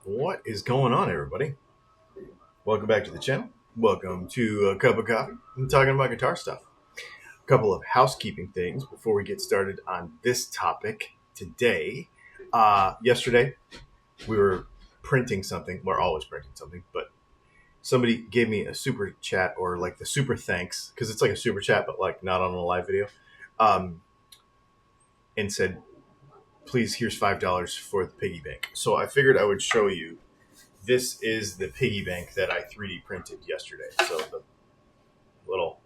What is going on, everybody? Welcome back to the channel. Welcome to a cup of coffee. I'm talking about guitar stuff. A couple of housekeeping things before we get started on this topic today. Yesterday, we were printing something. We're always printing something, but somebody gave me a super chat or like the super thanks because it's like a super chat, but like not on a live video, um, and said, "Please, here's $5 for the piggy bank." So I figured I would show you. This is the piggy bank that I 3D printed yesterday. So the little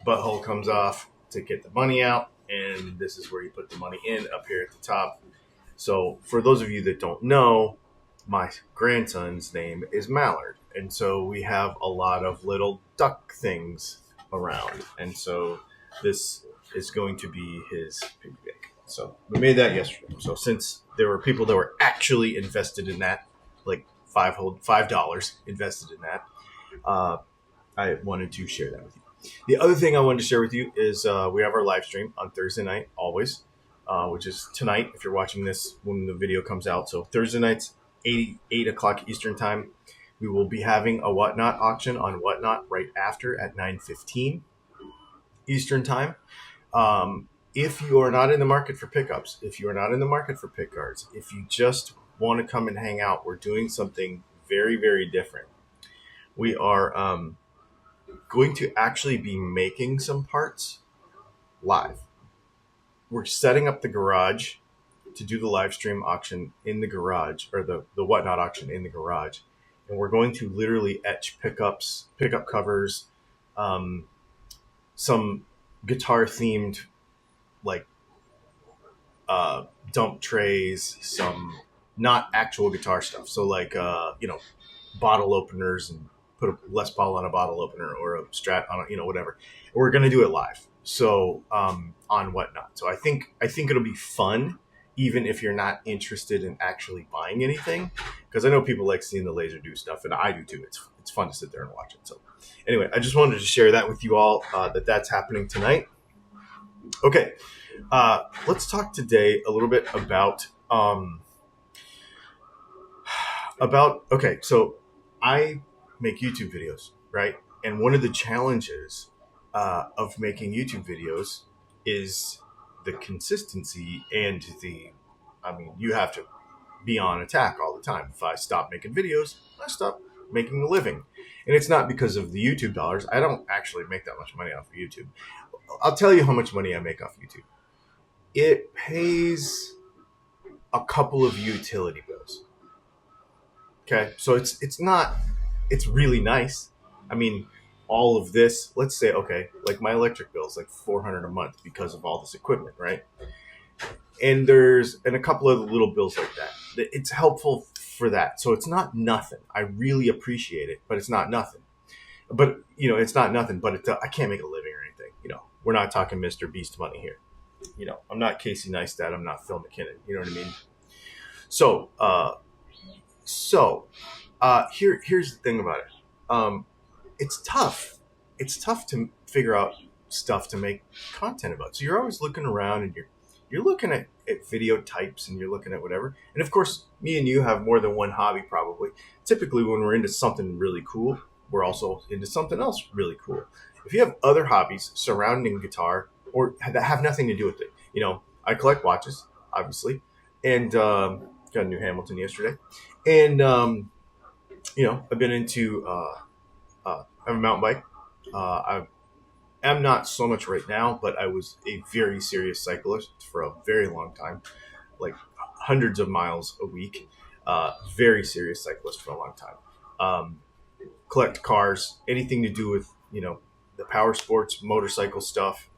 butthole comes off to get the money out, and this is where you put the money in up here at the top. So for those of you that don't know, my grandson's name is Mallard, and so we have a lot of little duck things around, and so this is going to be his piggy bank. So we made that yesterday. So since there were people that were actually invested in that, like $5 invested in that, I wanted to share that with you. The other thing I wanted to share with you is we have our live stream on Thursday night, always, which is tonight if you're watching this when the video comes out. So Thursday nights, 8 o'clock Eastern time. We will be having a Whatnot auction on Whatnot right after at 9:15 Eastern time. If you are not in the market for pickups, if you are not in the market for pick guards, if you just want to come and hang out, we're doing something very, very different. We are going to actually be making some parts live. We're setting up the garage to do the live stream auction in the garage, or the Whatnot auction in the garage. And we're going to literally etch pickup covers, some guitar themed, like dump trays, some not actual guitar stuff. So like, bottle openers and put a Les Paul on a bottle opener or a Strat on whatever. We're going to do it live. So on Whatnot. So I think it'll be fun, even if you're not interested in actually buying anything, because I know people like seeing the laser do stuff, and I do too. It's fun to sit there and watch it. So anyway, I just wanted to share that with you all, that's happening tonight. Okay, let's talk today a little bit about okay. So I make YouTube videos, right? And one of the challenges of making YouTube videos is the consistency and you have to be on attack all the time. If I stop making videos, I stop making a living. And it's not because of the YouTube dollars. I don't actually make that much money off of YouTube. I'll tell you how much money I make off YouTube. It pays a couple of utility bills. Okay, so it's really nice. I mean, all of this, let's say, okay, like my electric bill is like $400 a month because of all this equipment, right? And a couple of little bills like that. It's helpful for that. So it's not nothing. I really appreciate it, but it's not nothing. But, it's not nothing, but I can't make a living or anything. We're not talking Mr. Beast money here. I'm not Casey Neistat. I'm not Phil McKinnon. You know what I mean? Here's the thing about it. It's tough. It's tough to figure out stuff to make content about. So you're always looking around and you're looking at video types and you're looking at whatever. And of course, me and you have more than one hobby probably. Typically, when we're into something really cool, we're also into something else really cool. If you have other hobbies surrounding guitar or that have nothing to do with it, I collect watches, obviously, and got a new Hamilton yesterday. And, I've been into, I have a mountain bike. I am not so much right now, but I was a very serious cyclist for a very long time, like hundreds of miles a week. Very serious cyclist for a long time. Collect cars, anything to do with, the power sports, motorcycle stuff,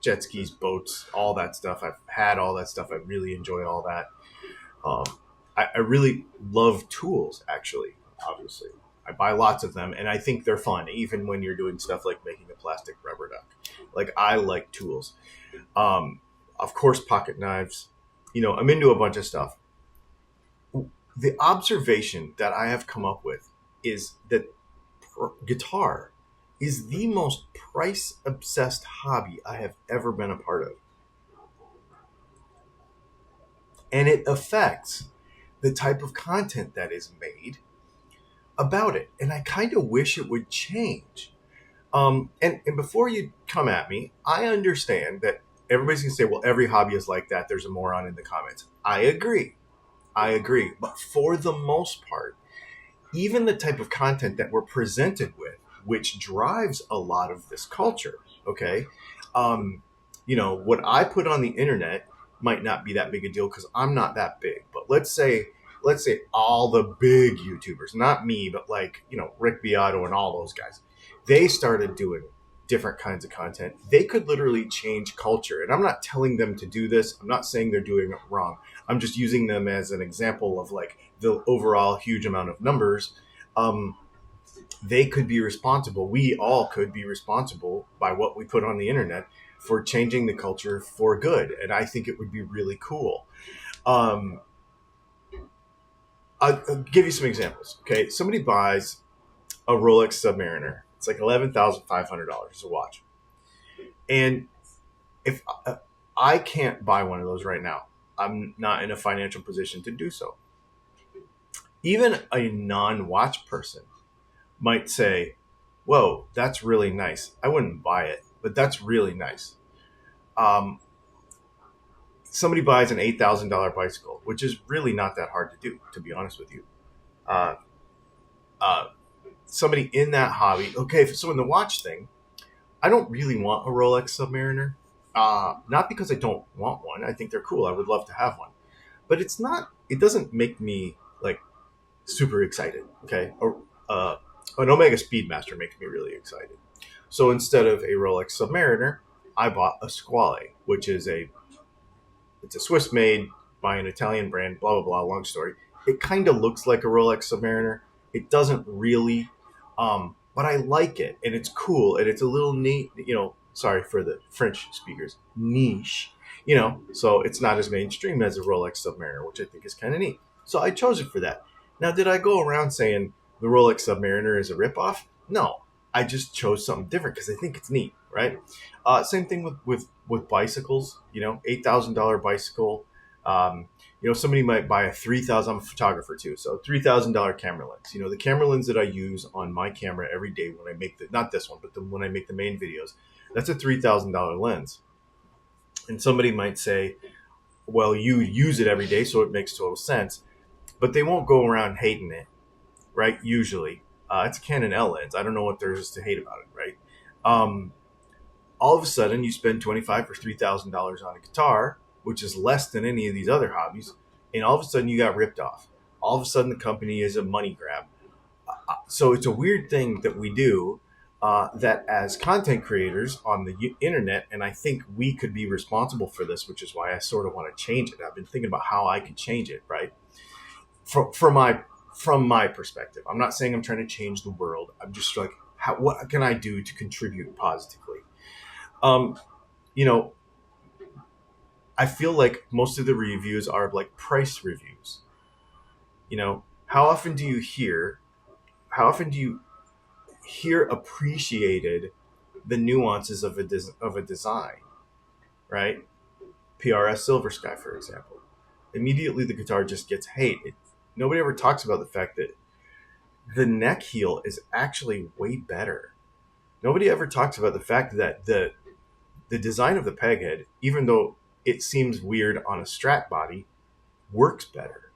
jet skis, boats, all that stuff. I've had all that stuff. I really enjoy all that. I really love tools, actually, obviously. I buy lots of them, and I think they're fun, even when you're doing stuff like making a plastic rubber duck. Like, I like tools. Of course, pocket knives. I'm into a bunch of stuff. The observation that I have come up with is that guitar is the most price-obsessed hobby I have ever been a part of. And it affects the type of content that is made about it. And I kind of wish it would change. And before you come at me, I understand that everybody's going to say, well, every hobby is like that. There's a moron in the comments. I agree. But for the most part, even the type of content that we're presented with, which drives a lot of this culture, okay? What I put on the internet might not be that big a deal because I'm not that big. But let's say all the big YouTubers, not me, but Rick Beato and all those guys, they started doing different kinds of content. They could literally change culture. And I'm not telling them to do this. I'm not saying they're doing it wrong. I'm just using them as an example of the overall huge amount of numbers. They could be responsible. We all could be responsible by what we put on the internet for changing the culture for good. And I think it would be really cool. I'll give you some examples. Okay. Somebody buys a Rolex Submariner. It's like $11,500 a watch. And if I can't buy one of those right now, I'm not in a financial position to do so. Even a non-watch person might say, whoa, that's really nice. I wouldn't buy it, but that's really nice. Somebody buys an $8,000 bicycle, which is really not that hard to do, to be honest with you. Somebody in that hobby, okay, so in the watch thing, I don't really want a Rolex Submariner. Not because I don't want one. I think they're cool. I would love to have one. But it doesn't make me super excited. Okay. An Omega Speedmaster makes me really excited. So instead of a Rolex Submariner, I bought a Squale, which is it's a Swiss made by an Italian brand, blah, blah, blah, long story. It kind of looks like a Rolex Submariner. It doesn't really, but I like it and it's cool and it's a little neat, sorry for the French speakers, niche, so it's not as mainstream as a Rolex Submariner, which I think is kind of neat. So I chose it for that. Now, did I go around saying the Rolex Submariner is a ripoff? No, I just chose something different because I think it's neat, right? Same thing with bicycles, $8,000 bicycle. Somebody might buy a $3,000. I'm a photographer too, so $3,000 camera lens. The camera lens that I use on my camera every day when I make not this one, but when I make the main videos, that's a $3,000 lens. And somebody might say, well, you use it every day, so it makes total sense. But they won't go around hating it, right? Usually. It's a Canon L lens. I don't know what there is to hate about it, right? All of a sudden, you spend $2,500 or $3,000 on a guitar, which is less than any of these other hobbies, and all of a sudden you got ripped off. All of a sudden the company is a money grab. So it's a weird thing that we do that as content creators on the internet, and I think we could be responsible for this, which is why I sort of want to change it. I've been thinking about how I could change it, right? From my perspective. I'm not saying I'm trying to change the world. I'm just what can I do to contribute positively? I feel like most of the reviews are price reviews. How often do you hear appreciated the nuances of a design, right? PRS Silver Sky, for example. Immediately the guitar just gets hate. Nobody ever talks about the fact that the neck heel is actually way better. Nobody ever talks about the fact that the design of the peg head, even though it seems weird on a Strat body, works better,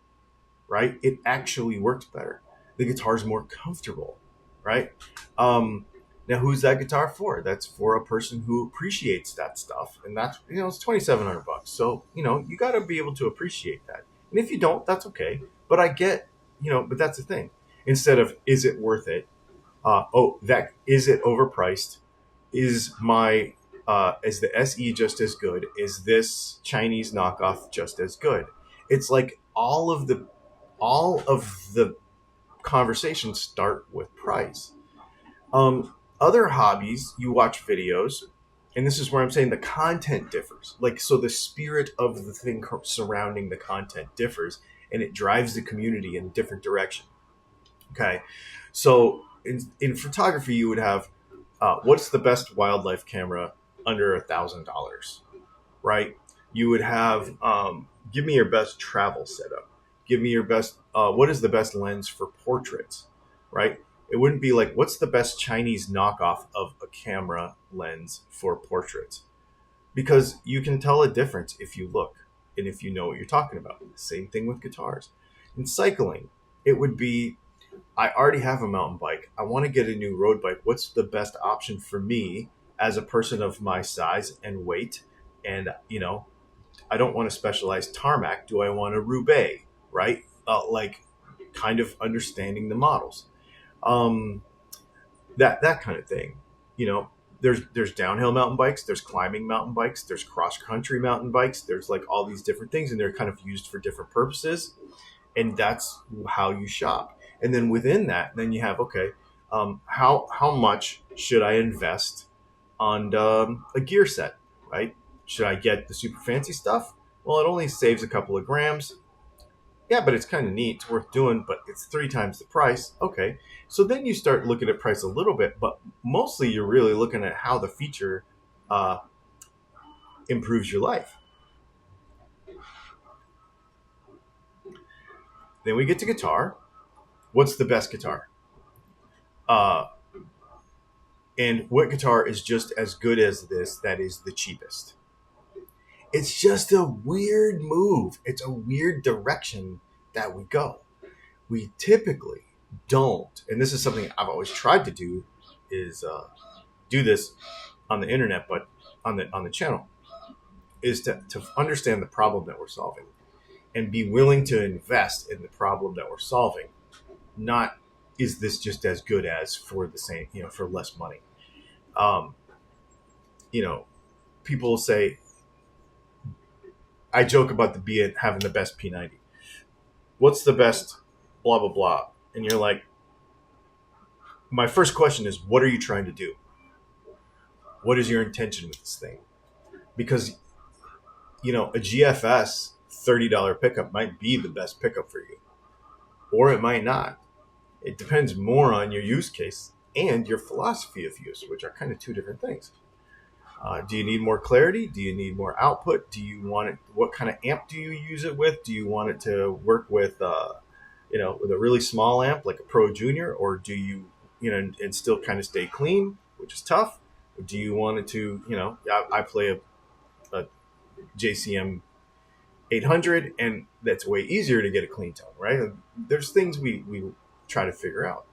right? It actually works better. The guitar's more comfortable, right? Now, who's that guitar for? That's for a person who appreciates that stuff. And that's, it's $2,700. So, you got to be able to appreciate that. And if you don't, that's okay. But I get, but that's the thing. Instead of, is it worth it? Is it overpriced? Is the SE just as good? Is this Chinese knockoff just as good? It's like all of the conversations start with price. Other hobbies, you watch videos, and this is where I'm saying the content differs. So the spirit of the thing surrounding the content differs, and it drives the community in a different direction. Okay, so in photography, you would have what's the best wildlife camera under $1,000, right? You would have give me your best travel setup. give me your best. What is the best lens for portraits, right? It wouldn't be like, what's the best Chinese knockoff of a camera lens for portraits? Because you can tell a difference if you look and if you know what you're talking about. Same thing with guitars. In cycling, it would be, I already have a mountain bike. I want to get a new road bike. What's the best option for me as a person of my size and weight? And, I don't want a specialized tarmac. Do I want a Roubaix, right? Like kind of understanding the models. Um, that kind of thing. There's downhill mountain bikes, there's climbing mountain bikes, there's cross country mountain bikes, there's like all these different things, and they're kind of used for different purposes, and that's how you shop. And then within that, then you have, okay, how much should I invest on a gear set, right? Should I get the super fancy stuff? Well, it only saves a couple of grams. Yeah, but it's kind of neat. It's worth doing, but it's 3 times the price. Okay. So then you start looking at price a little bit, but mostly you're really looking at how the feature uh, improves your life. Then we get to guitar. What's the best guitar? And what guitar is just as good as this that is the cheapest? It's just a weird move. It's a weird direction that we go. We typically don't, and this is something I've always tried to do, is do this on the internet, but on the channel, is to understand the problem that we're solving and be willing to invest in the problem that we're solving. Not, is this just as good as for the same, for less money? People say, I joke about the B having the best P90. What's the best blah, blah, blah? And you're like, my first question is, what are you trying to do? What is your intention with this thing? Because, a GFS $30 pickup might be the best pickup for you, or it might not. It depends more on your use case and your philosophy of use, which are kind of two different things. Do you need more clarity? Do you need more output? Do you want it? What kind of amp do you use it with? Do you want it to work with, with a really small amp like a Pro Junior, or do you, and still kind of stay clean, which is tough? Or do you want it to, I play a JCM 800, and that's way easier to get a clean tone, right? There's things we try to figure out.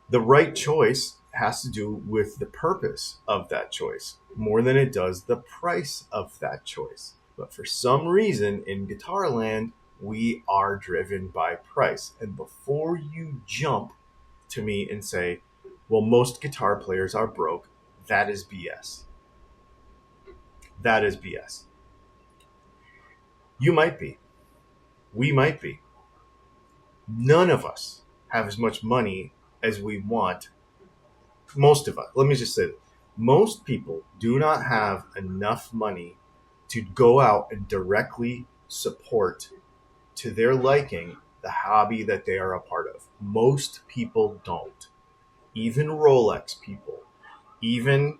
The right choice has to do with the purpose of that choice more than it does the price of that choice. But for some reason in guitar land, we are driven by price. And before you jump to me and say, well, most guitar players are broke, that is BS. That is BS. You might be. We might be. None of us have as much money as we want. Most of us, let me just say that most people do not have enough money to go out and directly support to their liking the hobby that they are a part of. Most people don't. Even Rolex people, even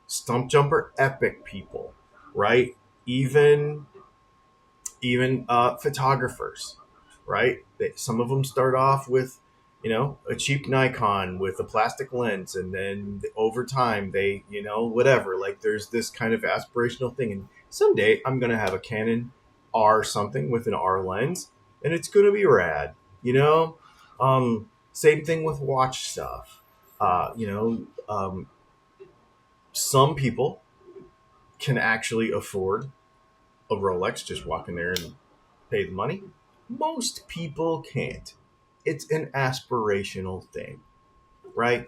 Stump Jumper Epic people, right? Even photographers, right? Some of them start off with, a cheap Nikon with a plastic lens, and then over time they, whatever. Like there's this kind of aspirational thing, and someday I'm gonna have a Canon R something with an R lens, and it's gonna be rad, Same thing with watch stuff. Some people can actually afford a Rolex, just walk in there and pay the money. Most people can't. It's an aspirational thing, right?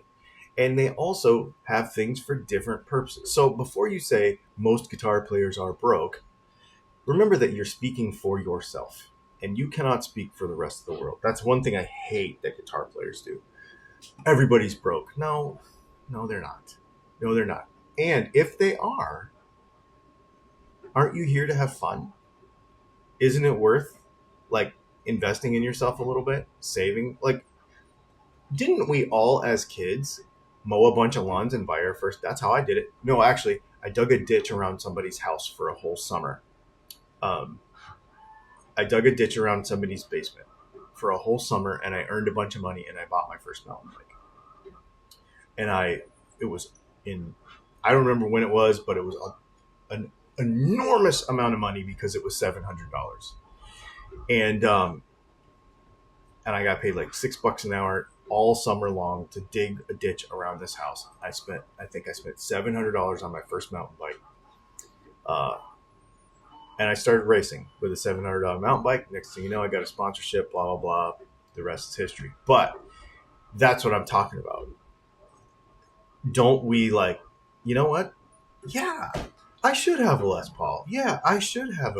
And they also have things for different purposes. So before you say most guitar players are broke, remember that you're speaking for yourself, and you cannot speak for the rest of the world. That's one thing I hate that guitar players do. Everybody's broke. No, they're not. No, they're not. And if they are, aren't you here to have fun? Isn't it worth investing in yourself a little bit, saving? Didn't we all as kids mow a bunch of lawns and buy our first? That's how I did it. No, actually, I dug a ditch around somebody's house for a whole summer. I dug a ditch around somebody's basement for a whole summer, and I earned a bunch of money, and I bought my first mountain bike. And it was in, I don't remember when it was, but it was an enormous amount of money because it was $700. And I got paid like $6 an hour all summer long to dig a ditch around this house. I think I spent $700 on my first mountain bike. And I started racing with a $700 mountain bike. Next thing you know, I got a sponsorship, blah, blah, blah. The rest is history. But that's what I'm talking about. Don't we like, you know what? Yeah, I should have a Les Paul. Yeah, I should have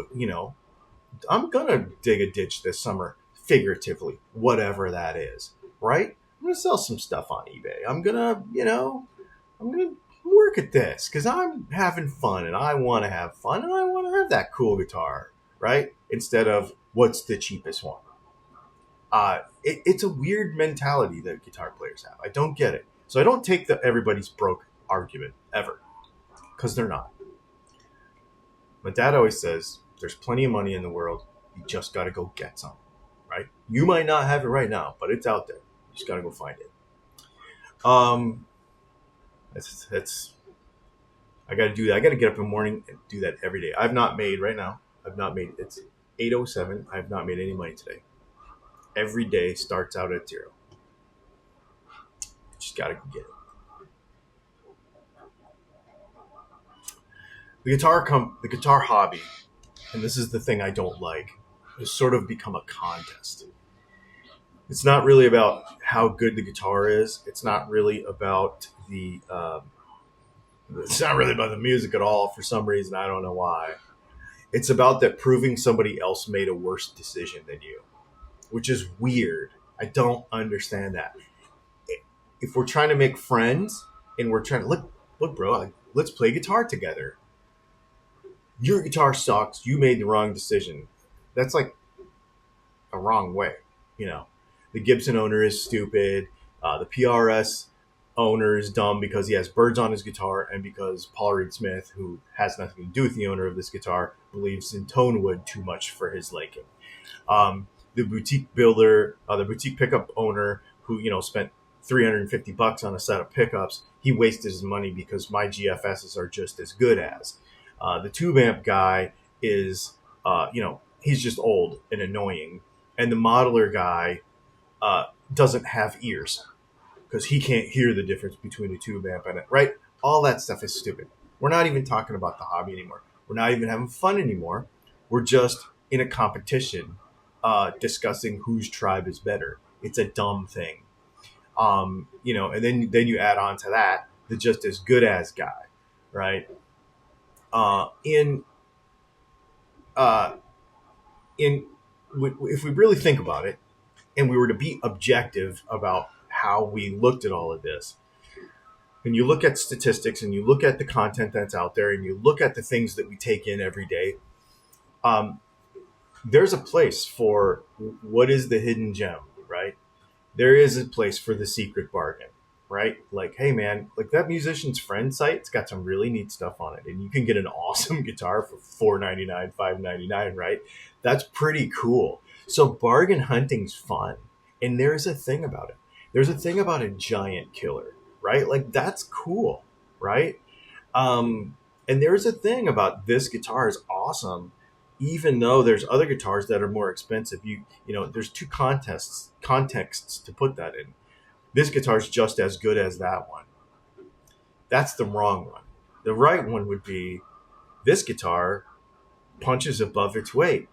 I'm going to dig a ditch this summer, figuratively, whatever that is, right? I'm going to sell some stuff on eBay. I'm going to work at this because I'm having fun and I want to have fun and I want to have that cool guitar, right? Instead of what's the cheapest one. It's a weird mentality that guitar players have. I don't get it. So I don't take the everybody's broke argument ever because they're not. My dad always says there's plenty of money in the world. You just got to go get some, right? You might not have it right now, but it's out there. You just got to go find it. That's I got to do that. I got to get up in the morning and do that every day. It's 8:07. I have not made any money today. Every day starts out at zero. Just got to go get it. The guitar hobby, and this is the thing I don't like, has sort of become a contest. It's not really about how good the guitar is. It's not really about it's not really about the music at all for some reason. I don't know why. It's about that proving somebody else made a worse decision than you, which is weird. I don't understand that. If we're trying to make friends and we're trying to look, bro, let's play guitar together. Your guitar sucks. You made the wrong decision. That's like a wrong way. The Gibson owner is stupid. The PRS owner is dumb because he has birds on his guitar and because Paul Reed Smith, who has nothing to do with the owner of this guitar, believes in tone wood too much for his liking. The boutique builder, the boutique pickup owner who, spent $350 on a set of pickups, he wasted his money because my GFSs are just as good as. The tube amp guy is, he's just old and annoying. And the modeler guy doesn't have ears because he can't hear the difference between a tube amp and it, right? All that stuff is stupid. We're not even talking about the hobby anymore. We're not even having fun anymore. We're just in a competition discussing whose tribe is better. It's a dumb thing. And then you add on to that the just as good as guy, right? If we really think about it, and we were to be objective about how we looked at all of this, and you look at statistics, and you look at the content that's out there, and you look at the things that we take in every day, there's a place for what is the hidden gem, right? There is a place for the secret bargain, right? Like, hey man, like that musician's friend site, it's got some really neat stuff on it, and you can get an awesome guitar for $4.99, $5.99, right? That's pretty cool. So bargain hunting's fun, and there's a thing about it. There's a thing about a giant killer, right? Like that's cool, right? And there's a thing about this guitar is awesome, even though there's other guitars that are more expensive. There's two contexts to put that in. This guitar is just as good as that one. That's the wrong one. The right one would be this guitar punches above its weight.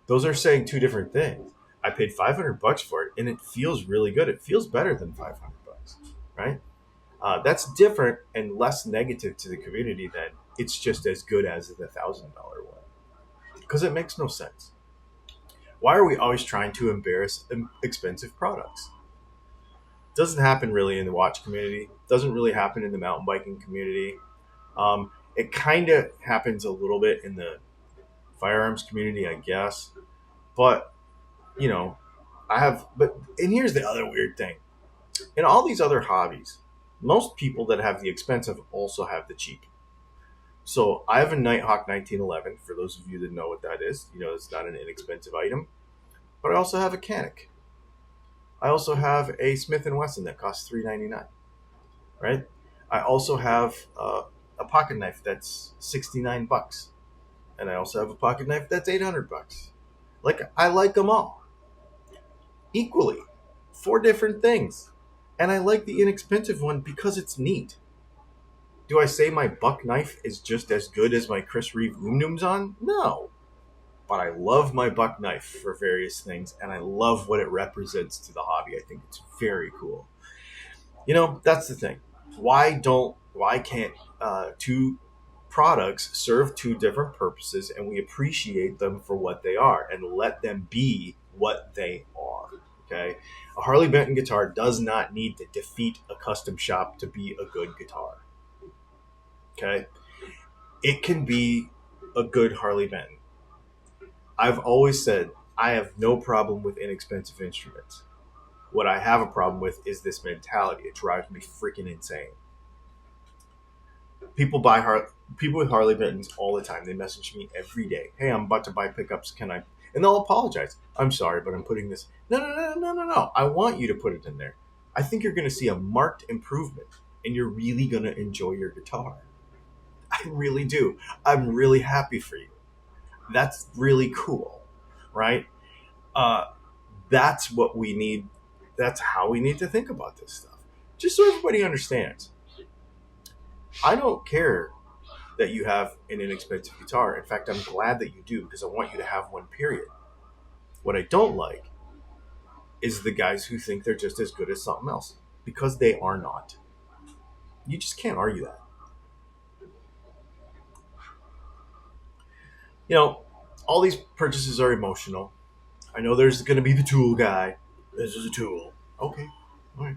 Those are saying two different things. I paid $500 for it, and it feels really good. It feels better than $500, right? That's different and less negative to the community than it's just as good as the $1,000 one, because it makes no sense. Why are we always trying to embarrass expensive products? Doesn't happen really in the watch community. Doesn't really happen in the mountain biking community. It kind of happens a little bit in the firearms community, I guess. But, and here's the other weird thing. In all these other hobbies, most people that have the expensive also have the cheap. So I have a Nighthawk 1911. For those of you that know what that is, it's not an inexpensive item. But I also have a Canic. I also have a Smith and Wesson that costs $3.99. Right? I also have a pocket knife that's $69, and I also have a pocket knife that's $800. Like, I like them all equally, 4 different things, and I like the inexpensive one because it's neat. Do I say my buck knife is just as good as my Chris Reeve Noomzon? No, but I love my buck knife for various things, and I love what it represents to the hobby. I think it's very cool. That's the thing. Why can't two products serve 2 different purposes, and we appreciate them for what they are and let them be what they are? Okay, a Harley Benton guitar does not need to defeat a custom shop to be a good guitar. Okay, it can be a good Harley Benton. I've always said I have no problem with inexpensive instruments. What I have a problem with is this mentality. It drives me freaking insane. People with Harley Benton's all the time. They message me every day. Hey, I'm about to buy pickups. Can I? And they'll apologize. I'm sorry, but I'm putting this. No. I want you to put it in there. I think you're going to see a marked improvement, and you're really going to enjoy your guitar. I really do. I'm really happy for you. That's really cool, right? That's what we need. That's how we need to think about this stuff. Just so everybody understands. I don't care that you have an inexpensive guitar. In fact, I'm glad that you do, because I want you to have one, period. What I don't like is the guys who think they're just as good as something else, because they are not. You just can't argue that. All these purchases are emotional. I know there's going to be the tool guy. This is a tool. Okay. All right.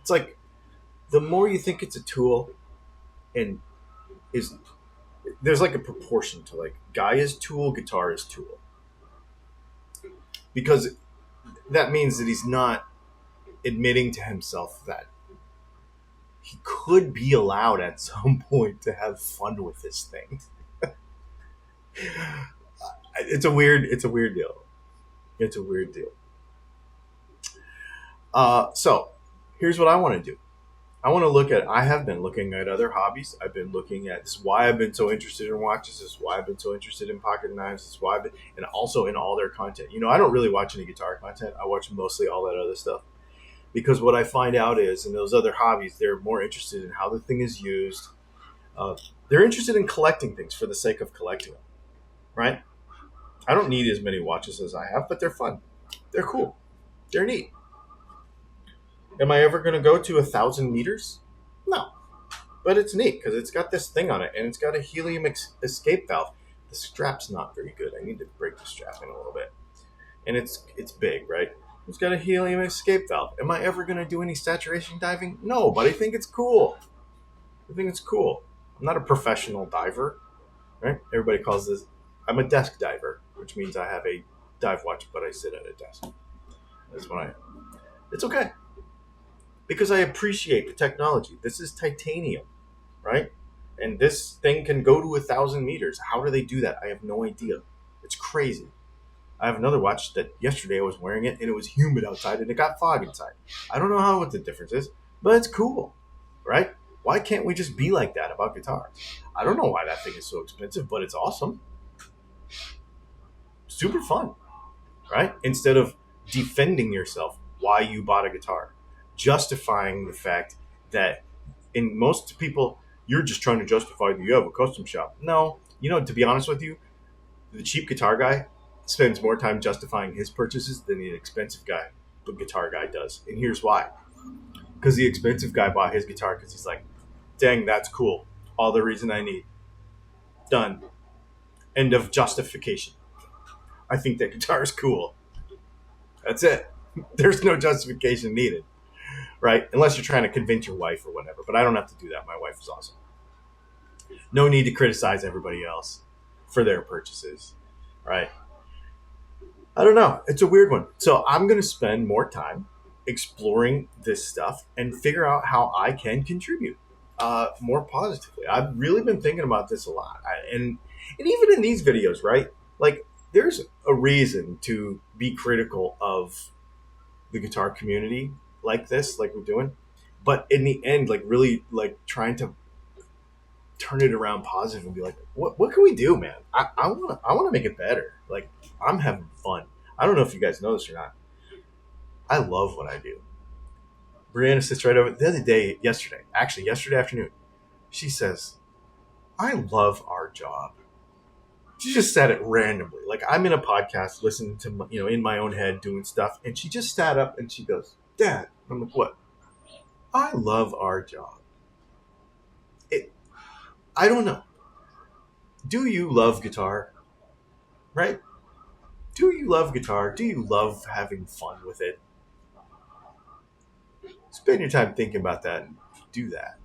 It's like, the more you think it's a tool, and there's like a proportion to, like, guy is tool, guitar is tool. Because that means that he's not admitting to himself that he could be allowed at some point to have fun with this thing. It's a weird deal. It's a weird deal. So here's what I want to do. I have been looking at other hobbies. I've been looking at, this is why I've been so interested in watches. This is why I've been so interested in pocket knives. This is why and also in all their content. I don't really watch any guitar content. I watch mostly all that other stuff. Because what I find out is, in those other hobbies, they're more interested in how the thing is used. They're interested in collecting things for the sake of collecting them, right? I don't need as many watches as I have, but they're fun. They're cool. They're neat. Am I ever going to go to 1,000 meters? No. But it's neat because it's got this thing on it, and it's got a helium escape valve. The strap's not very good. I need to break the strap in a little bit. And it's big, right? It's got a helium escape valve. Am I ever going to do any saturation diving? No, but I think it's cool. I'm not a professional diver, right? Everybody calls this, I'm a desk diver, which means I have a dive watch, but I sit at a desk. That's what I am. It's okay. Because I appreciate the technology. This is titanium, right? And this thing can go to 1,000 meters. How do they do that? I have no idea. It's crazy. I have another watch that yesterday I was wearing it, and it was humid outside, and it got fog inside. I don't know what the difference is, but it's cool, right? Why can't we just be like that about guitars? I don't know why that thing is so expensive, but it's awesome. Super fun, right? Instead of defending yourself why you bought a guitar, justifying the fact that, in most people, you're just trying to justify that you have a custom shop. No, to be honest with you, the cheap guitar guy spends more time justifying his purchases than the expensive guitar guy does. And here's why. Because the expensive guy bought his guitar because he's like, dang, that's cool. All the reason I need. Done. End of justification. I think that guitar is cool. That's it. There's no justification needed. Right? Unless you're trying to convince your wife or whatever. But I don't have to do that. My wife is awesome. No need to criticize everybody else for their purchases. Right? I don't know. It's a weird one. So I'm going to spend more time exploring this stuff and figure out how I can contribute. more positively. I've really been thinking about this a lot, and even in these videos, right? Like, there's a reason to be critical of the guitar community like this, like we're doing, but in the end, like really, like trying to turn it around positive and be like, what can we do, man? I wanna make it better. Like, I'm having fun. I don't know if you guys know this or not. I love what I do. Brianna sits right over the other day, yesterday afternoon. She says, I love our job. She just said it randomly. Like, I'm in a podcast listening to, in my own head doing stuff. And she just sat up and she goes, Dad. I'm like, what? I love our job. I don't know. Do you love guitar? Right? Do you love guitar? Do you love having fun with it? Spend your time thinking about that and do that.